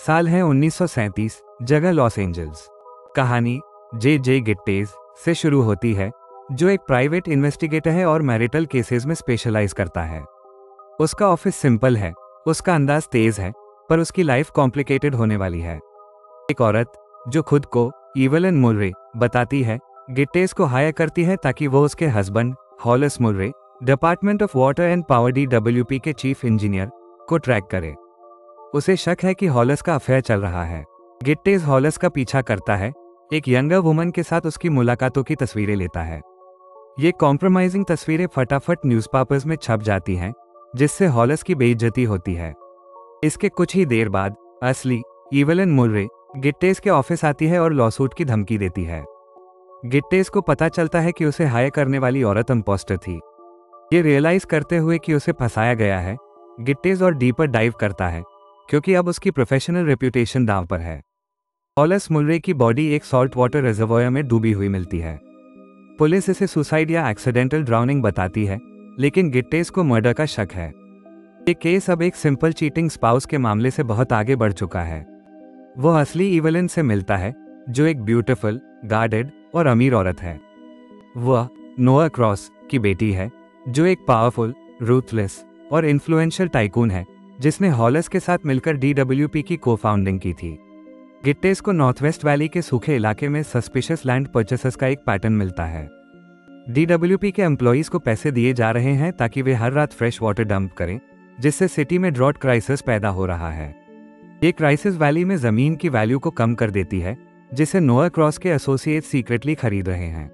साल है 1937, जगह लॉस एंजल्स। कहानी जे गिट्टेज से शुरू होती है, जो एक प्राइवेट इन्वेस्टिगेटर है और मैरिटल केसेस में स्पेशलाइज करता है। उसका ऑफिस सिंपल है, उसका अंदाज तेज है, पर उसकी लाइफ कॉम्प्लिकेटेड होने वाली है। एक औरत जो खुद को इवलिन मुर्रे बताती है, गिट्टेज को हायर करती है ताकि वो उसके husband Hollis Mulwray, department of water and power DWP के चीफ इंजीनियर को ट्रैक करे। उसे शक है कि हॉलस का अफेयर चल रहा है। गिट्टेज हॉलस का पीछा करता है, एक यंगर वुमन के साथ उसकी मुलाकातों की तस्वीरें लेता है। ये कॉम्प्रोमाइजिंग तस्वीरें फटाफट न्यूज़पेपर्स में छप जाती हैं, जिससे हॉलस की बेइज्जती होती है। इसके कुछ ही देर बाद असली इवलिन मुर्रे गिट्टेज के ऑफिस आती है और लॉसूट की धमकी देती है। गिट्टेज को पता चलता है कि उसे हायर करने वाली औरत इम्पोस्टर थी। ये रियलाइज करते हुए कि उसे फंसाया गया है, गिट्टेज और डीपर डाइव करता है, क्योंकि अब उसकी प्रोफेशनल रेप्यूटेशन दांव पर है। हॉलस मुर्रे की बॉडी एक सॉल्ट वाटर रिजर्वॉयर में डूबी हुई मिलती है। पुलिस इसे सुसाइड या एक्सीडेंटल ड्राउनिंग बताती है, लेकिन गिट्टेज को मर्डर का शक है। ये केस अब एक सिंपल चीटिंग स्पाउस के मामले से बहुत आगे बढ़ चुका है। वह असली इवलिन से मिलता है, जो एक ब्यूटीफुल, गार्डेड और अमीर औरत है। वह नोआ क्रॉस की बेटी है, जो एक पावरफुल, रूथलेस और इन्फ्लुएंशियल टाइकून है, जिसने हॉलस के साथ मिलकर DWP की को-फाउंडिंग की थी। गिट्टेज को नॉर्थवेस्ट वैली के सूखे इलाके में सस्पिशियस लैंड परचेसेस का एक पैटर्न मिलता है। DWP के एम्प्लॉइज को पैसे दिए जा रहे हैं ताकि वे हर रात फ्रेश वाटर डंप करें, जिससे सिटी में ड्रॉट क्राइसिस पैदा हो रहा है। ये क्राइसिस वैली में जमीन की वैल्यू को कम कर देती है, जिसे नोआ क्रॉस के एसोसिएट सीक्रेटली खरीद रहे हैं।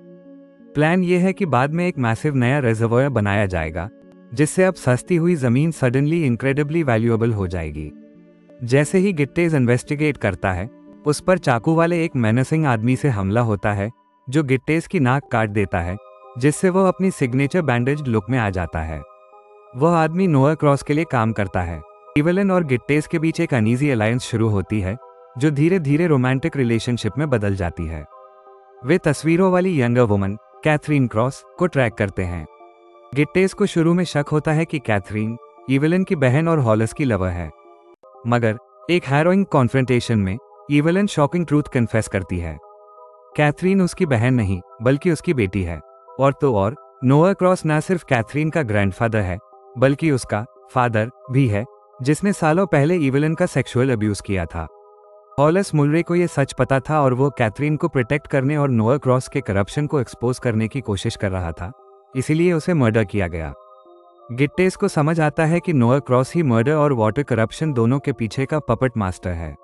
प्लान ये है कि बाद में एक मैसिव नया रिजर्वॉयर बनाया जाएगा, जिससे अब सस्ती हुई जमीन सडनली इनक्रेडिबली वैल्यूएबल हो जाएगी। जैसे ही गिट्टेज इन्वेस्टिगेट करता है, उस पर चाकू वाले एक मेनेसिंग आदमी से हमला होता है, जो गिट्टेज की नाक काट देता है, जिससे वो अपनी सिग्नेचर बैंडेज्ड लुक में आ जाता है। वह आदमी नोआ क्रॉस के लिए काम करता है। इवलिन और गिट्टेज के बीच एक अनईजी अलायंस शुरू होती है, जो धीरे धीरे रोमांटिक रिलेशनशिप में बदल जाती है। वे तस्वीरों वाली यंगर वुमन कैथरीन क्रॉस को ट्रैक करते हैं। गिट्टेज को शुरू में शक होता है कि कैथरीन इवलिन की बहन और हॉलस की लवर है, मगर एक हैरोइंग कॉन्फ्रंटेशन में इवलिन शॉकिंग ट्रूथ कन्फेस करती है। कैथरीन उसकी बहन नहीं, बल्कि उसकी बेटी है। और तो और, नोआ क्रॉस न सिर्फ कैथरीन का ग्रैंडफादर है, बल्कि उसका फादर भी है, जिसने सालों पहले इवलिन का सेक्सुअल अब्यूज किया था। हॉलस मुर्रे को यह सच पता था और वो कैथरीन को प्रोटेक्ट करने और नोआ क्रॉस के करप्शन को एक्सपोज करने की कोशिश कर रहा था, इसीलिए उसे मर्डर किया गया। गिट्टेज को समझ आता है कि नोआ क्रॉस ही मर्डर और वाटर करप्शन दोनों के पीछे का पपट मास्टर है।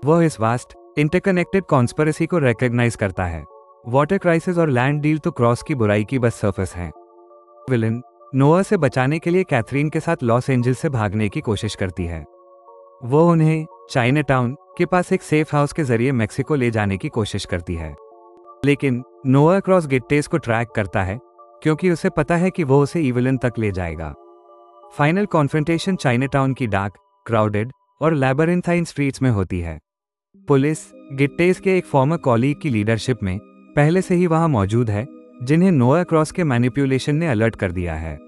वह इस वास्ट इंटरकनेक्टेड कॉन्स्पिरेसी को रिकॉग्नाइज करता है। वाटर क्राइसिस और लैंड डील तो क्रॉस की बुराई की बस सरफेस हैं। विलन नोआ से बचाने के लिए कैथरीन के साथ लॉस एंजल्स से भागने की कोशिश करती है। वो उन्हें चाइनाटाउन के पास एक सेफ हाउस के जरिए मेक्सिको ले जाने की कोशिश करती है, लेकिन नोआ क्रॉस गिट्टेज को ट्रैक करता है, क्योंकि उसे पता है कि वो उसे इवलिन तक ले जाएगा। फाइनल कॉन्फ्रंटेशन चाइनाटाउन की डार्क, क्राउडेड और लैबिरिंथाइन स्ट्रीट्स में होती है। पुलिस गिट्टेज के एक फॉर्मर कॉलीग की लीडरशिप में पहले से ही वहां मौजूद है, जिन्हें नोआ क्रॉस के मैनिपुलेशन ने अलर्ट कर दिया है।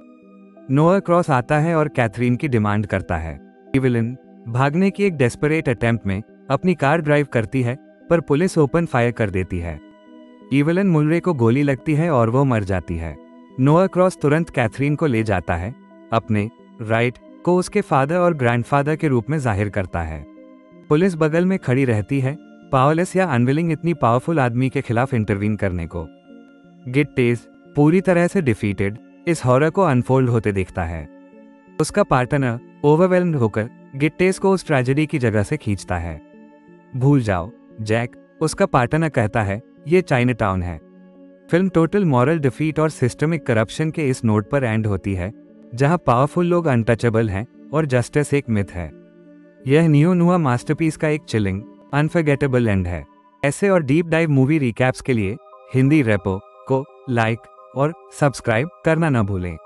नोआ क्रॉस आता है और कैथरीन की डिमांड करता है। इवलिन भागने की एक डेस्परेट अटेम्प्ट में अपनी कार ड्राइव करती है, पर पुलिस ओपन फायर कर देती है। इवलिन मुर्रे को गोली लगती है और वो मर जाती है। नोआ क्रॉस तुरंत कैथरीन को ले जाता है, अपने राइट को उसके फादर और ग्रैंडफादर के रूप में जाहिर करता है। पुलिस बगल में खड़ी रहती है, पावरलेस या अनविलिंग इतनी पावरफुल आदमी के खिलाफ इंटरवीन करने को। गिट्टेज पूरी तरह से डिफीटेड इस हॉरर को अनफोल्ड होते देखता है। उसका पार्टनर ओवरवेल्म्ड होकर गिट्टेज को उस ट्रेजेडी की जगह से खींचता है। भूल जाओ जैक, उसका पार्टनर कहता है, ये चाइनाटाउन है। फिल्म टोटल मॉरल डिफीट और सिस्टमिक करप्शन के इस नोट पर एंड होती है, जहां पावरफुल लोग अनटचेबल हैं और जस्टिस एक मिथ है। यह नियो नुआ मास्टरपीस का एक चिलिंग, अनफॉरगेटेबल एंड है। ऐसे और डीप डाइव मूवी रिकैप्स के लिए हिंदी रेपो को लाइक और सब्सक्राइब करना न भूलें।